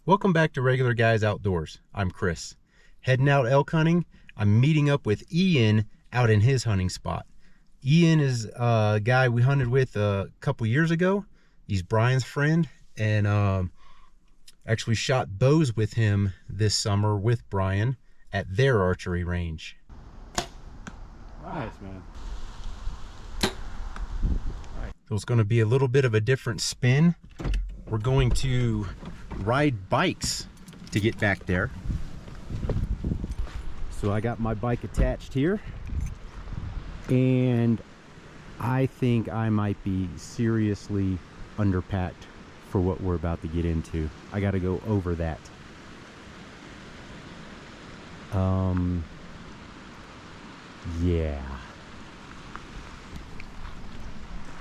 Welcome back to Regular Guys Outdoors. I'm Chris. Heading out elk hunting, I'm meeting up with Ian out in his hunting spot. Ian is a guy we hunted with a couple years ago. He's Brian's friend, and actually shot bows with him this summer with Brian at their archery range. Nice, man. So it's going to be a little bit of a different spin. We're going to ride bikes to get back there. So I got my bike attached here, and I think I might be seriously underpacked for what we're about to get into. I got to go over that. Yeah.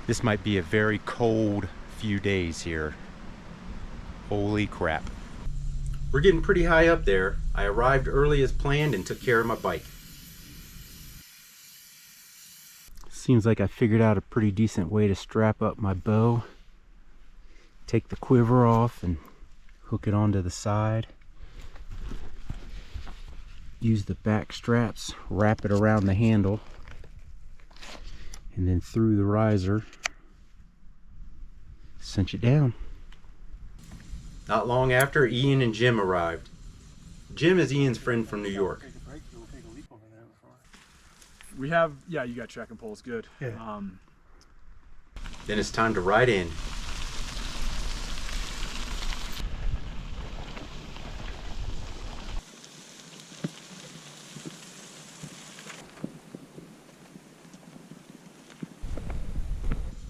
This might be a very cold few days here. Holy crap. We're getting pretty high up there. I arrived early as planned and took care of my bike. Seems like I figured out a pretty decent way to strap up my bow. Take the quiver off and hook it onto the side. Use the back straps, wrap it around the handle, and then through the riser, cinch it down. Not long after, Ian and Jim arrived. Jim is Ian's friend from New York. We have, yeah, you got tracking poles, good. Yeah. Then it's time to ride in.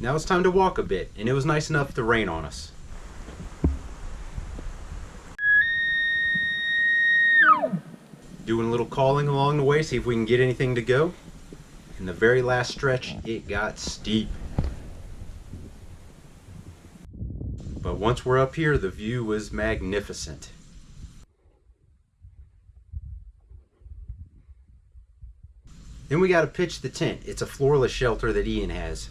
Now it's time to walk a bit, and it was nice enough to rain on us. Doing a little calling along the way, see if we can get anything to go. In the very last stretch, it got steep. But once we're up here, the view was magnificent. Then we got to pitch the tent. It's a floorless shelter that Ian has.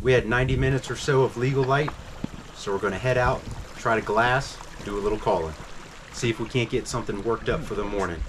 We had 90 minutes or so of legal light, so we're going to head out, try to glass, do a little calling. See if we can't get something worked up for the morning.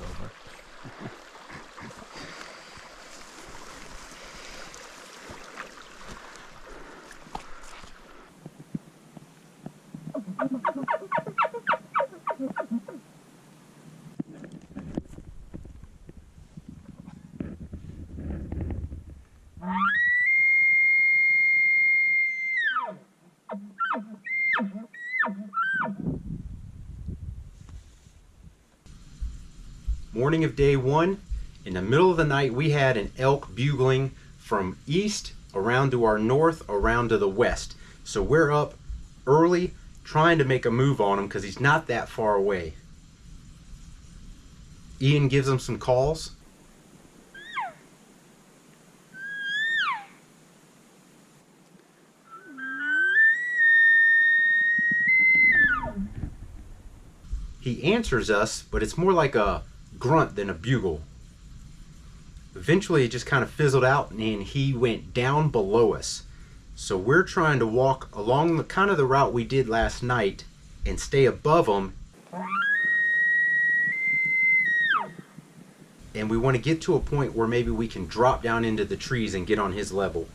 Morning of day one, in the middle of the night, we had an elk bugling from east around to our north, around to the west. So we're up early trying to make a move on him because he's not that far away. Ian gives him some calls. He answers us, but it's more like a grunt than a bugle. Eventually it just kind of fizzled out and he went down below us. So we're trying to walk along the kind of the route we did last night and stay above him. And we want to get to a point where maybe we can drop down into the trees and get on his level.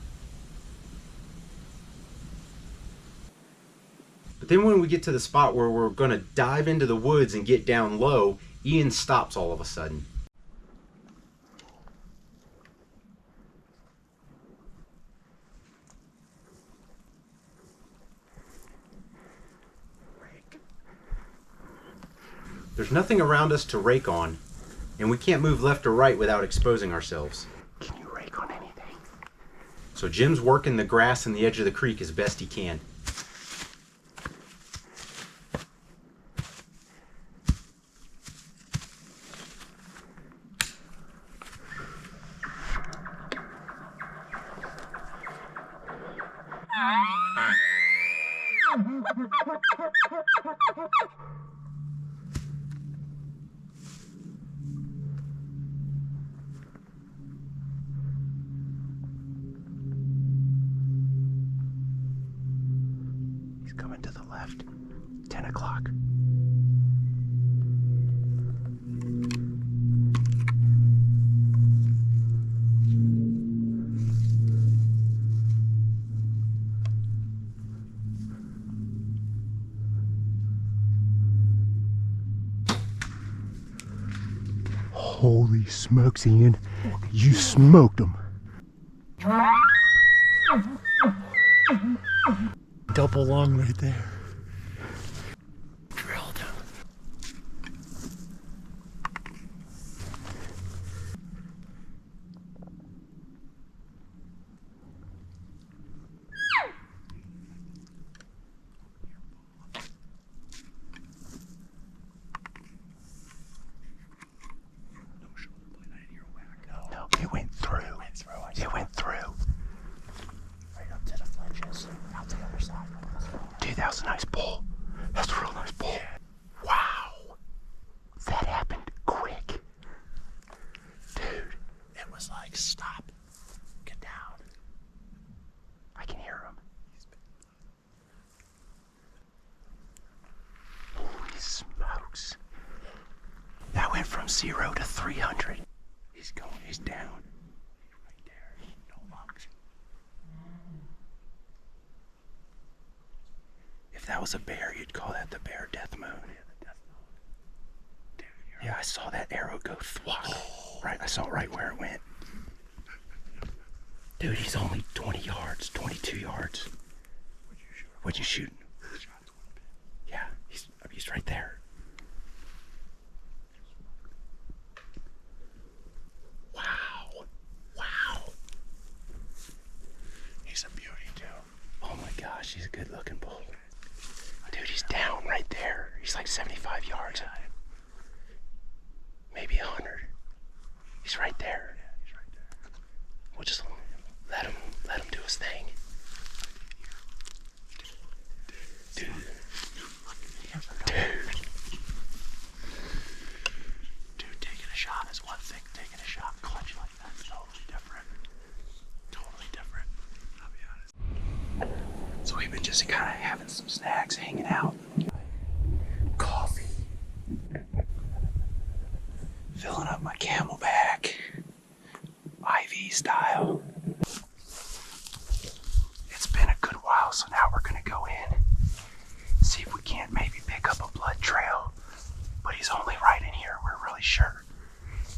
But then when we get to the spot where we're going to dive into the woods and get down low, Ian stops all of a sudden. There's nothing around us to rake on, and we can't move left or right without exposing ourselves. Can you rake on anything? So Jim's working the grass in the edge of the creek as best he can. He's coming to the left. 10 o'clock. Holy smokes, Ian. You smoked him. Double lung right there. Drilled him. No, it went through. It went through. Right up to the flinches, out the other side. Dude, that was a nice pull. That's a real nice pull. Wow. That happened quick. Dude, It was like, stop, get down. I can hear him. Holy smokes. That went from 0 to 300. He's going, he's down. Right there, no lungs. If that was a bear, you'd call that the bear death mode. Dude, you're Yeah, I saw that arrow go thwack. Right, I saw right where it went. Dude, he's only 20 yards, 22 yards. What'd you shoot? Yeah, he's right there. Wow. Wow. he's a beauty too. Oh my gosh, he's a good looking bull. Dude, he's down right there. He's like 75 yards. Maybe 100. He's right there. Yeah, he's right there. We'll just let him do his thing. Dude. Dude, taking a shot is one thing. Taking a shot clutch like that's totally different. Totally different. I'll be honest. So we've been just kind of having some snacks, hanging out. Coffee. Filling up my Camelback. IV style. It's been a good while, so now we're gonna go in. See if we can't maybe pick up a blood trail. But he's only right in here, we're really sure.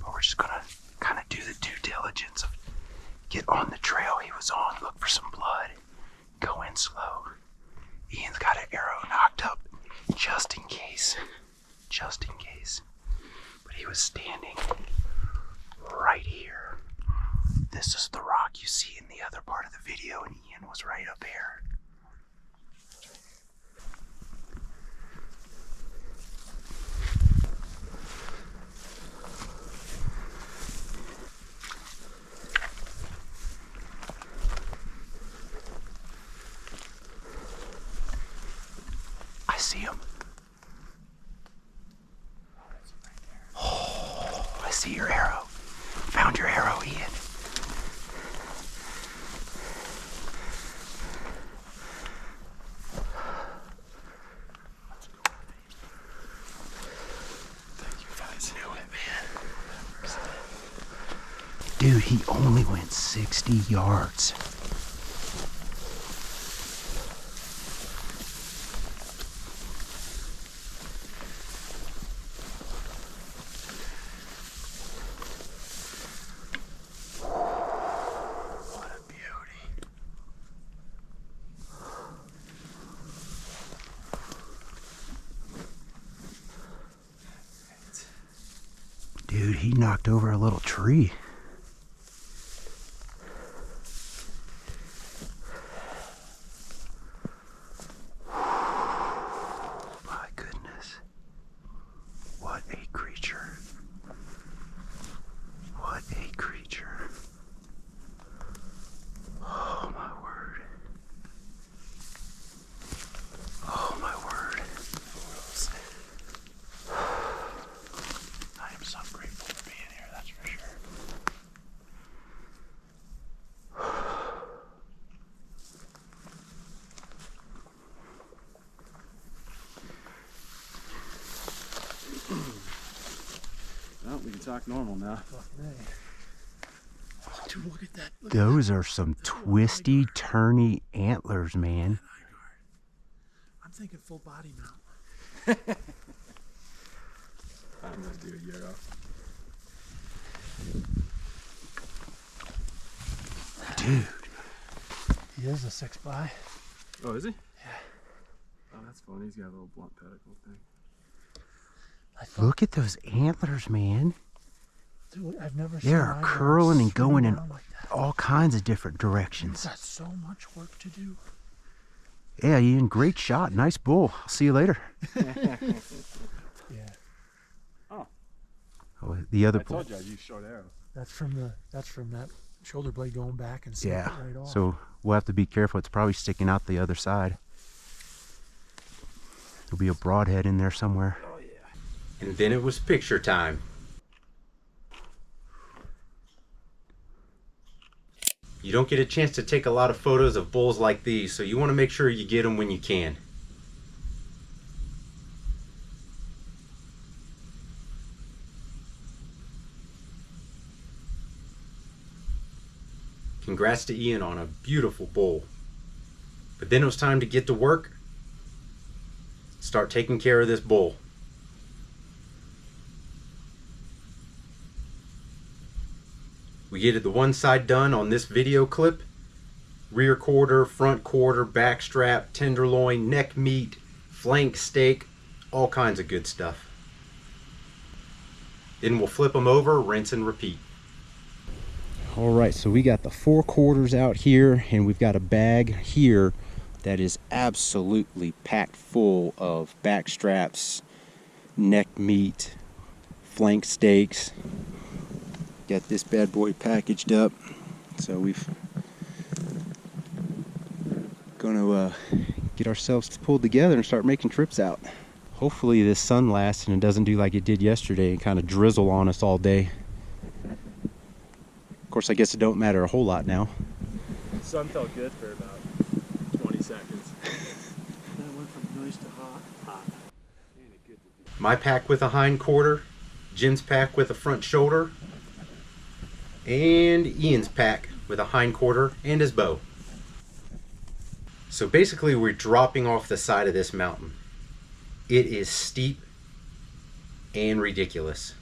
But we're just gonna kind of do the due diligence of get on the trail he was on, look for some blood, go in slow. Ian's got an arrow knocked up just in case. Just in case. But he was standing right here. This is the rock you see in the other part of the video, and Ian was right up here. I see him. Oh, I see your arrow. Found your arrow, Ian. Thank you guys. Knew it, man. Dude, he only went 60 yards. What a beauty. Dude, he knocked over a little tree. My goodness. What a creature. What a creature. Oh my word. Oh talk normal now. Dude, look at that. Look Those are some twisty, turny antlers, man. I'm thinking full body mount. I'm gonna do a Euro. Dude. He is a 6x. Oh, is he? Yeah. Oh, that's fun. He's got a little blunt pedicle thing. Look at those antlers, man. Dude, I've never seen They're my curling and swing going in around like that. all kinds of different You've directions. got so much work to do. Yeah, Ian, great shot. Nice bull. I'll see you later. Yeah. Oh, Oh, the other I bull. told you I'd use short arrows. That's from that shoulder blade going back and Yeah, it right off. so we'll have to be careful. It's probably sticking out the other side. There'll be a broadhead in there somewhere. Oh yeah. And then it was picture time. You don't get a chance to take a lot of photos of bulls like these, so you want to make sure you get them when you can. Congrats to Ian on a beautiful bull. But then it was time to get to work. Start taking care of this bull. We get the one side done on this video clip. Rear quarter, front quarter, back strap, tenderloin, neck meat, flank steak, all kinds of good stuff. Then we'll flip them over, rinse and repeat. All right, so we got the 4 quarters out here, and we've got a bag here that is absolutely packed full of back straps, neck meat, flank steaks. Got this bad boy packaged up, so we've gonna get ourselves pulled together and start making trips out. Hopefully this sun lasts and it doesn't do like it did yesterday and kind of drizzle on us all day. Of course, I guess it don't matter a whole lot now. The sun felt good for about 20 seconds. Then it went from nice to hot. My pack with a hind quarter, Jim's pack with a front shoulder, and Ian's pack with a hind quarter and his bow. So basically we're dropping off the side of this mountain. It is steep and ridiculous.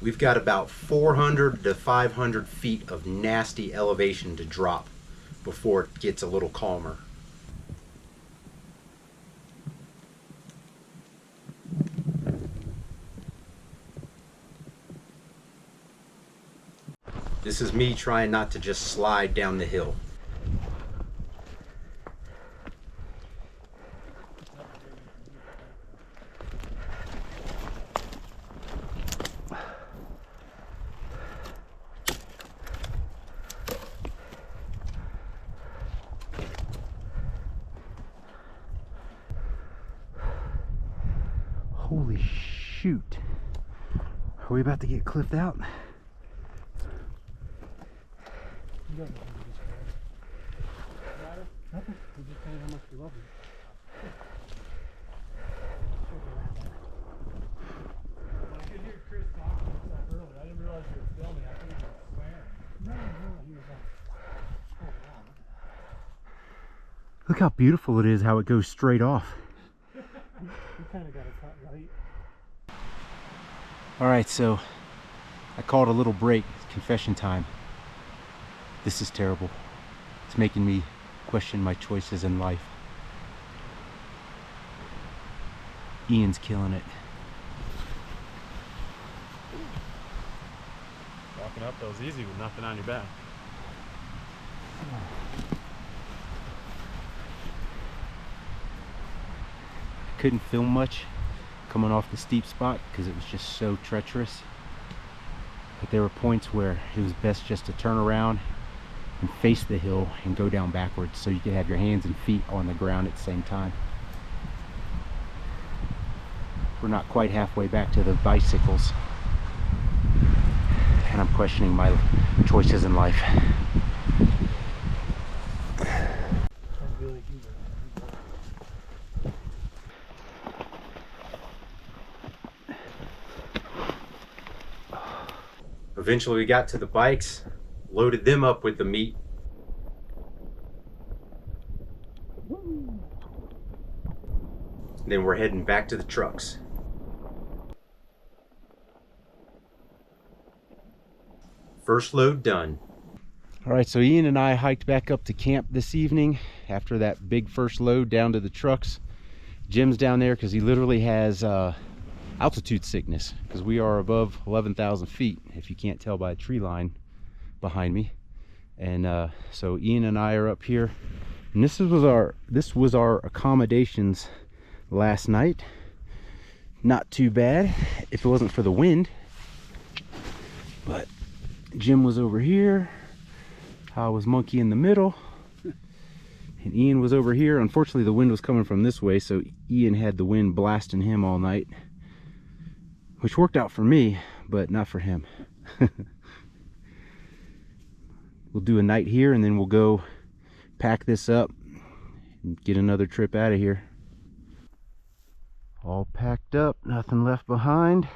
We've got about 400 to 500 feet of nasty elevation to drop before it gets a little calmer. This is me trying not to just slide down the hill. Holy shoot. Are we about to get cliffed out? You don't know who this guy is. Nothing. We just told you how much we love you. When I could hear Chris talking about that earlier, I didn't realize you were filming. I thought you were swearing. No, he was like, oh wow, look at that. Look how beautiful it is, how it goes straight off. You kind of got it cut right. All right, so I called a little break. It's confession time. This is terrible. It's making me question my choices in life. Ian's killing it. Walking up those easy with nothing on your back. Couldn't film much coming off the steep spot because it was just so treacherous. But there were points where it was best just to turn around and face the hill and go down backwards so you could have your hands and feet on the ground at the same time. We're not quite halfway back to the bicycles, and I'm questioning my choices in life. And Billy Huber. Eventually we got to the bikes, loaded them up with the meat. Then we're heading back to the trucks. First load done. All right, so Ian and I hiked back up to camp this evening after that big first load down to the trucks. Jim's down there because he literally has altitude sickness because we are above 11,000 feet, if you can't tell by a tree line behind me. And so Ian and I are up here, and this was our accommodations last night. Not too bad if it wasn't for the wind, but Jim was over here, I was monkey in the middle, and Ian was over here. Unfortunately the wind was coming from this way, so Ian had the wind blasting him all night, which worked out for me, but not for him. We'll do a night here and then we'll go pack this up and get another trip out of here. All packed up, nothing left behind.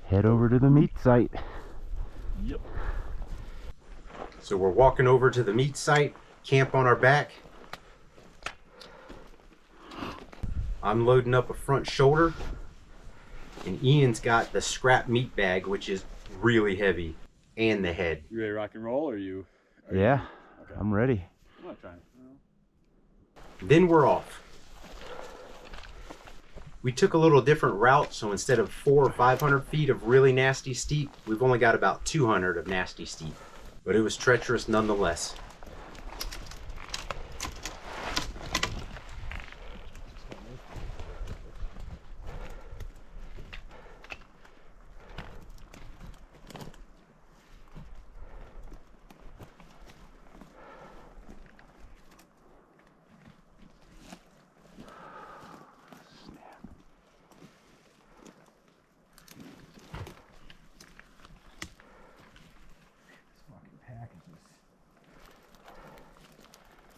Head over to the meat site. Yep. So we're walking over to the meat site, camp on our back. I'm loading up a front shoulder, and Ian's got the scrap meat bag, which is really heavy, and the head. You ready to rock and roll, or you? Yeah, Okay. I'm ready. I'm not trying. Then we're off. We took a little different route, so instead of 400 or 500 feet of really nasty steep, we've only got about 200 of nasty steep. But it was treacherous nonetheless.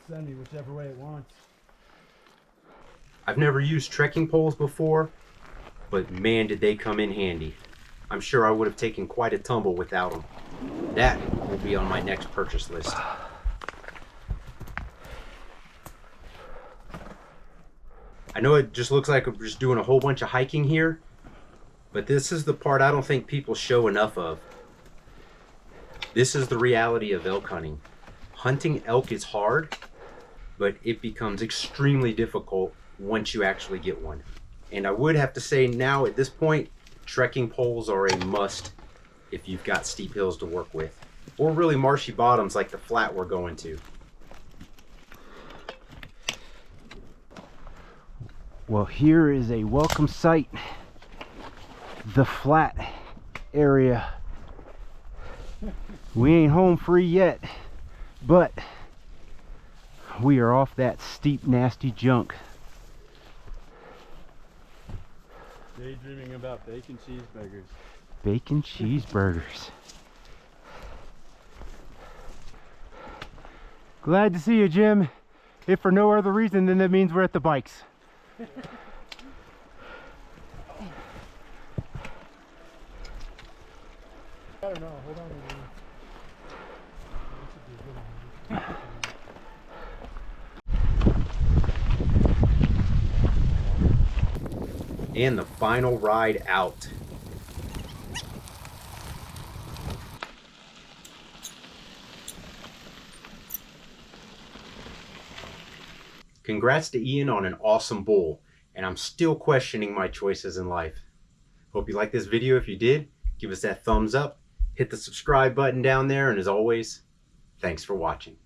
Send me whichever way it wants. I've never used trekking poles before, but man did they come in handy. I'm sure I would have taken quite a tumble without them. That will be on my next purchase list. I know it just looks like I'm just doing a whole bunch of hiking here, but this is the part I don't think people show enough of. This is the reality of elk hunting. Hunting elk is hard, but it becomes extremely difficult once you actually get one. And I would have to say now at this point, trekking poles are a must if you've got steep hills to work with, or really marshy bottoms like the flat we're going to. Well, here is a welcome sight, the flat area. We ain't home free yet, but we are off that steep, nasty junk. Daydreaming about bacon cheeseburgers. Bacon cheeseburgers. Glad to see you, Jim. If for no other reason, then that means we're at the bikes. I don't know. Hold on a minute. And the final ride out. Congrats to Ian on an awesome bull, and I'm still questioning my choices in life. Hope you liked this video. If you did, give us that thumbs up, hit the subscribe button down there, and as always, thanks for watching.